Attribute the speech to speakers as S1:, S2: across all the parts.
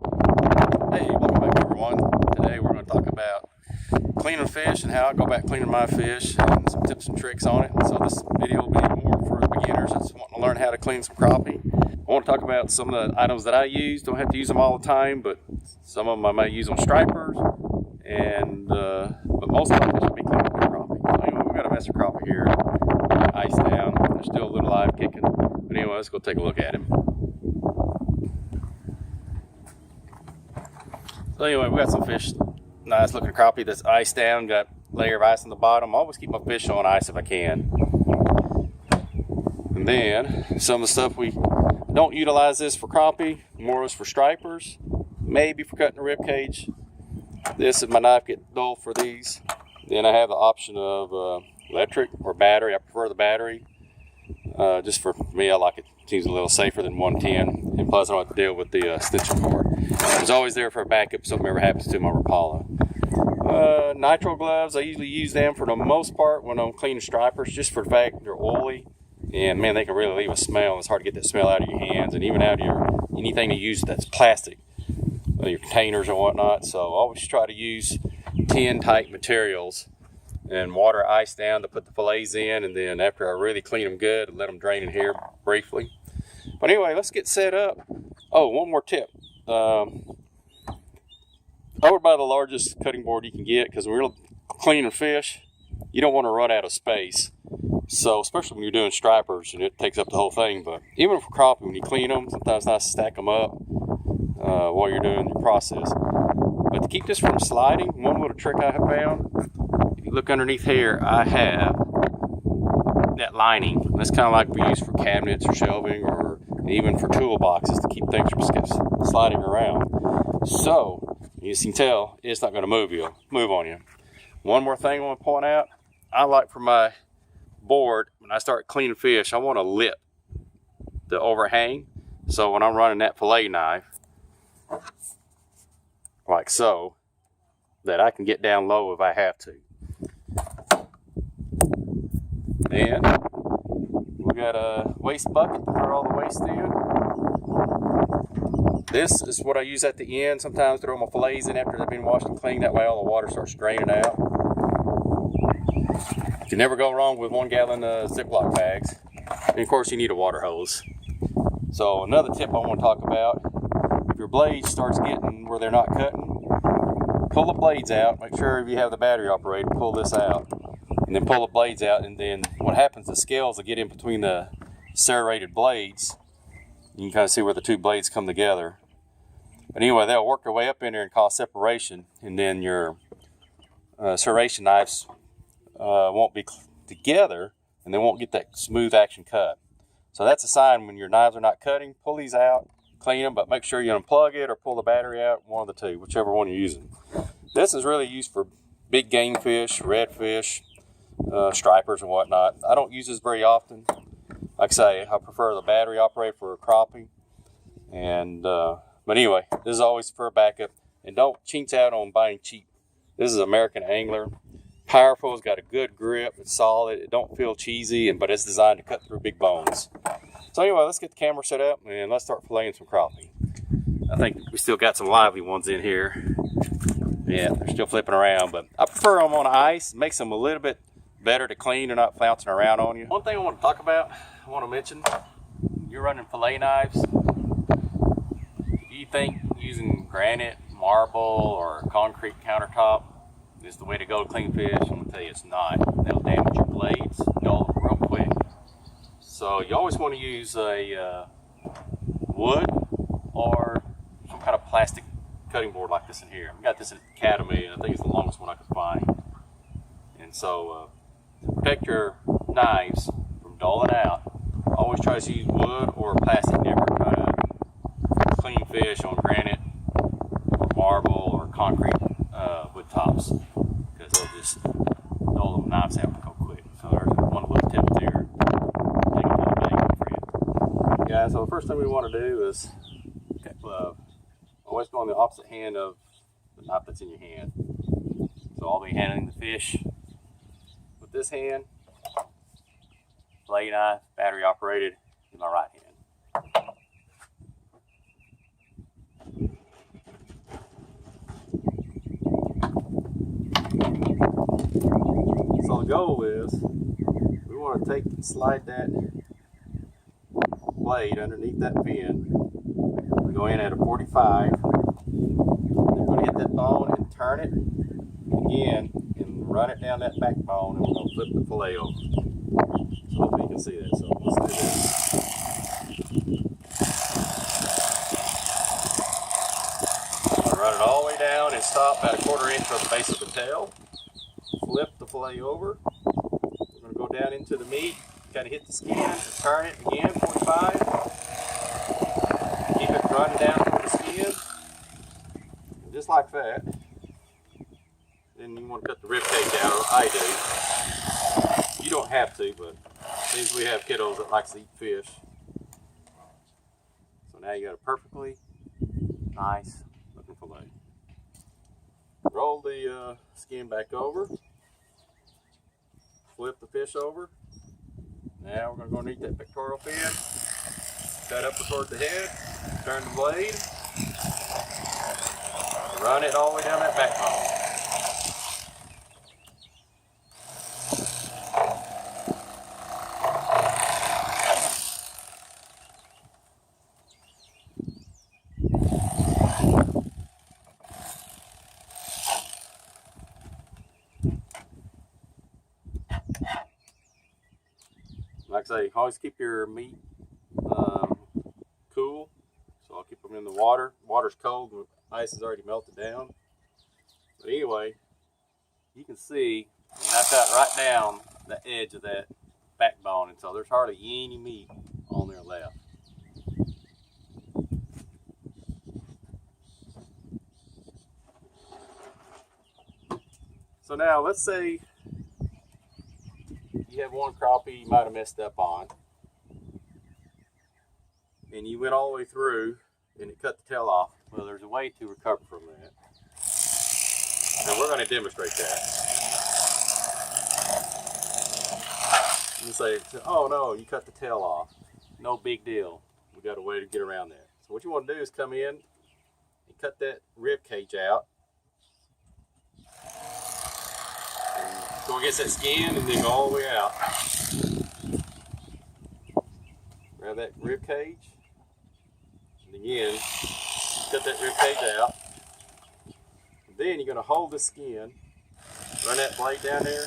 S1: Hey, welcome back everyone. Today we're going to talk about cleaning fish and how I go about cleaning my fish and some tips and tricks on it. So this video will be more for the beginners that's wanting to learn how to clean some crappie. I want to talk about some of the items that I use. Don't have to use them all the time, but some of them I may use on stripers, and but most of them should be cleaned with crappie. So anyway, we've got a mess of crappie here, ice down. They're still a little live kicking, but anyway, let's go take a look at him. So anyway, we got some fish, nice looking crappie that's iced down, got a layer of ice on the bottom. I always keep my fish on ice if I can. And then some of the stuff we don't utilize this for crappie, more is for stripers, maybe for cutting the rib cage. This, if my knife gets dull for these, then I have the option of electric or battery. I prefer the battery. Just for me, I like it. It seems a little safer than 110, and plus I don't have to deal with the stitching cord. It's always there for a backup if something ever happens to my Rapala. Nitro gloves, I usually use them for the most part when I'm cleaning stripers, just for the fact they're oily, and man, they can really leave a smell. It's hard to get that smell out of your hands and even out of your anything you use that's plastic, your containers and whatnot. So I always try to use tin type materials and water ice down to put the fillets in, and then after I really clean them good, let them drain in here briefly. But anyway, let's get set up. Oh, one more tip. I would buy the largest cutting board you can get, because when you're cleaning fish, you don't want to run out of space. So especially when you're doing stripers and it takes up the whole thing. But even for crappie, when you clean them, sometimes it's nice to stack them up while you're doing your process. But to keep this from sliding, one little trick I have found, if you look underneath here, I have that lining. That's kind of like we use for cabinets or shelving, or even for toolboxes to keep things from sliding around. So you can tell it's not going to move on you. One more thing I want to point out, I like for my board, when I start cleaning fish, I want to lip the overhang. So when I'm running that fillet knife, like so, that I can get down low if I have to. Then we got a waste bucket to throw all the waste in. This is what I use at the end. Sometimes throw my fillets in after they've been washed and cleaned. That way all the water starts draining out. You can never go wrong with 1 gallon Ziploc bags. And of course you need a water hose. So another tip I want to talk about, if your blade starts getting where they're not cutting, pull the blades out. Make sure if you have the battery operated, pull this out. And then pull the blades out, and then what happens, the scales will get in between the serrated blades. You can kind of see where the two blades come together. But anyway, they'll work their way up in there and cause separation, and then your serration knives won't be together, and they won't get that smooth action cut. So that's a sign when your knives are not cutting. Pull these out, clean them, but make sure you unplug it or pull the battery out, one of the two, whichever one you're using. This is really used for big game fish, redfish, stripers and whatnot. I don't use this very often. Like I say, I prefer the battery operated for a crappie. And but anyway, this is always for a backup. And don't chintz out on buying cheap. This is American Angler. Powerful, it's got a good grip, it's solid, it don't feel cheesy, but it's designed to cut through big bones. So anyway, let's get the camera set up and let's start filleting some crappie. I think we still got some lively ones in here. Yeah, they're still flipping around, but I prefer them on ice. It makes them a little bit better to clean. They're not flouncing around on you. One thing I want to talk about, I want to mention, you're running fillet knives. If you think using granite, marble, or concrete countertop is the way to go to clean fish, I'm going to tell you it's not. That'll damage your blades, dull them real quick. So you always want to use a wood or some kind of plastic cutting board like this in here. I got this at Academy, and I think it's the longest one I could find. And so to protect your knives from dulling out, always try to use wood or plastic. Never try to clean fish on granite or marble or concrete wood tops, because they'll just dull the knives out real quick. So there's one little tip there. Take a little bag for you. Yeah, so the first thing we want to do is always go on the opposite hand of the knife that's in your hand. So I'll be handling the fish with this hand, fillet knife, battery operated, in my right hand. So the goal is we want to slide that blade underneath that fin. We go in at a 45. Then we're going to hit that bone and turn it again and run it down that backbone, and we're going to flip the fillet over. So hopefully you can see that. So let's do this. Run it all the way down and stop at a 1/4 inch from the base of the tail. Flip the fillet over. We're going to go down into the meat, kind of hit the skin, and turn it again, 45. Keep it running down toward the skin, and just like that. Then you want to cut the rib cage out, or I do. You don't have to, but since we have kiddos that like to eat fish. So now you got a perfectly nice looking fillet. Roll the skin back over. Flip the fish over. Now we're going to go underneath that pectoral fin. Cut up toward the head. Turn the blade. Run it all the way down that backbone. Like I say, always keep your meat cool. So I'll keep them in the water. Water's cold, the ice is already melted down. But anyway, you can see I got right down the edge of that backbone, and so there's hardly any meat on there left. So now let's say you have one crappie you might have messed up on, and you went all the way through and it cut the tail off. Well, there's a way to recover from that, and we're going to demonstrate that. You say, oh no, you cut the tail off. No big deal. We got a way to get around that. So what you want to do is come in and cut that rib cage out. Go against that skin and then go all the way out. Grab that rib cage. And again, cut that rib cage out. And then you're going to hold the skin. Run that blade down there.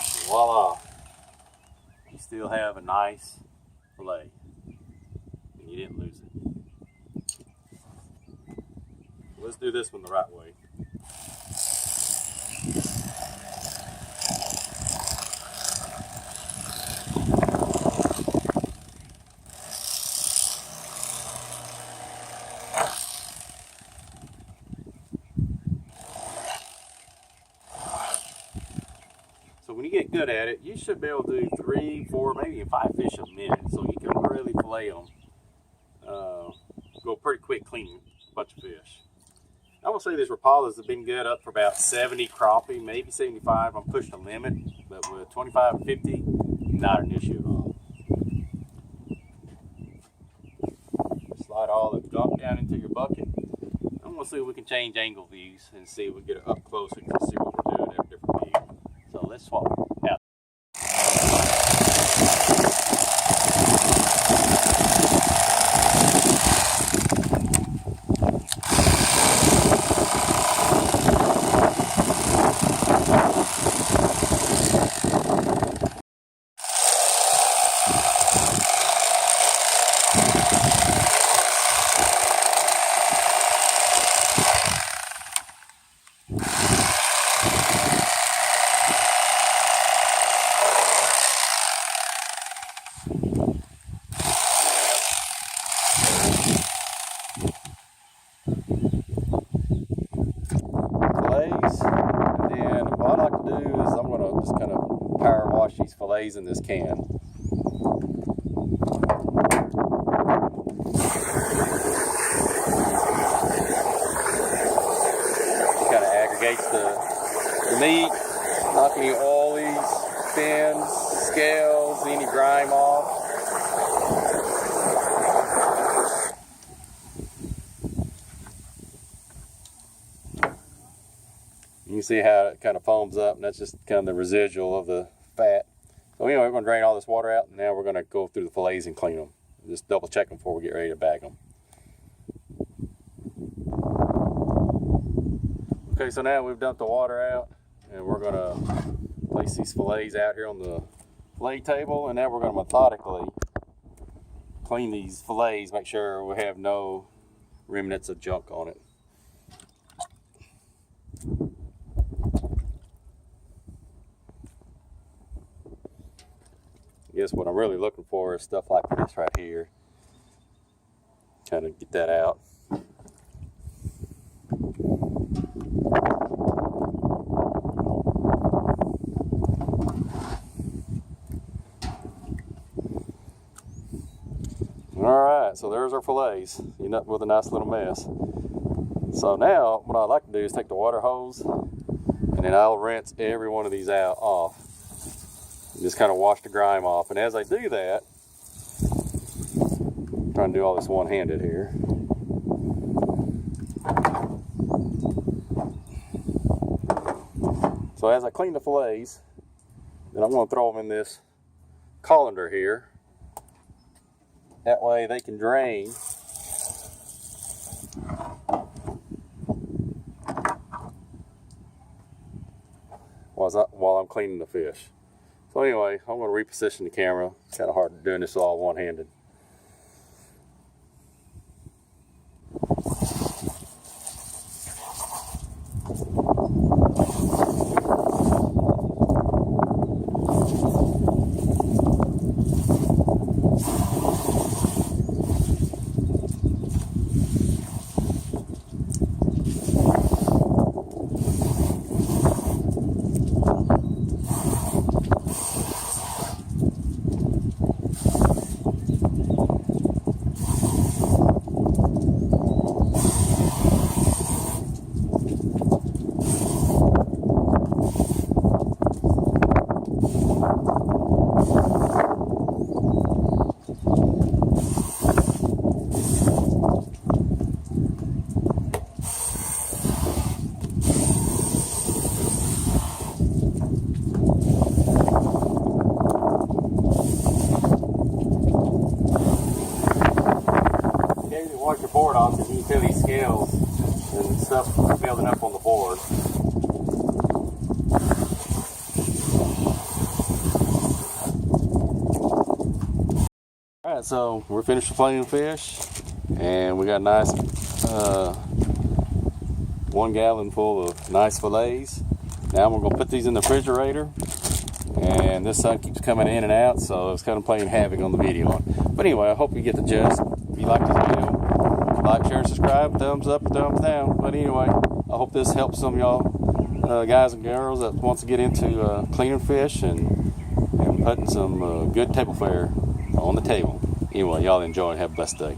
S1: And voila. You still have a nice fillet. And you didn't lose it. Let's do this one the right way. So when you get good at it, you should be able to do 3, 4, maybe even 5 fish a minute. So you can really fillet them. Go pretty quick cleaning a bunch of fish. I will say these Rapalas have been good up for about 70 crappie, maybe 75. I'm pushing the limit, but with 25 and 50, not an issue at all. Slide all the gunk down into your bucket. I'm going to see if we can change angle views and see if we can get it up close and see what we're doing at a different view. So let's swap out. Just kind of power wash these fillets in this can. It kind of aggregates the meat, knocking all these fins, scales, any grime off. You can see how it kind of foams up, and that's just kind of the residual of the fat. So anyway, we're going to drain all this water out, and now we're going to go through the fillets and clean them. Just double check them before we get ready to bag them. Okay, so now we've dumped the water out, and we're going to place these fillets out here on the fillet table, and now we're going to methodically clean these fillets, make sure we have no remnants of junk on it. I guess what I'm really looking for is stuff like this right here. Kind of get that out. Alright, so there's our fillets. You end up with a nice little mess. So now what I like to do is take the water hose, and then I'll rinse every one of these out off. Just kind of wash the grime off. And as I do that, I'm trying to do all this one-handed here. So as I clean the fillets, then I'm going to throw them in this colander here. That way they can drain while I'm cleaning the fish. So anyway, I'm going to reposition the camera. It's kind of hard doing this all one-handed. Wash your board off because you can feel these scales and stuff building up on the board. Alright, so we're finished filleting fish, and we got a nice 1 gallon full of nice fillets. Now we're going to put these in the refrigerator, and this sun keeps coming in and out, so it's kind of playing havoc on the video. But anyway, I hope you get the gist. If you like this video, like, share, and subscribe. Thumbs up, thumbs down. But anyway, I hope this helps some of y'all guys and girls that wants to get into cleaning fish and putting some good table fare on the table. Anyway, y'all enjoy and have a blessed day.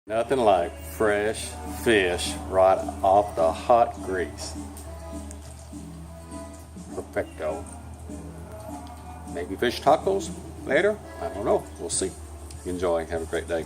S1: Nothing like fresh fish right off the hot grease. Perfecto. Maybe fish tacos later? I don't know. We'll see. Enjoy. Have a great day.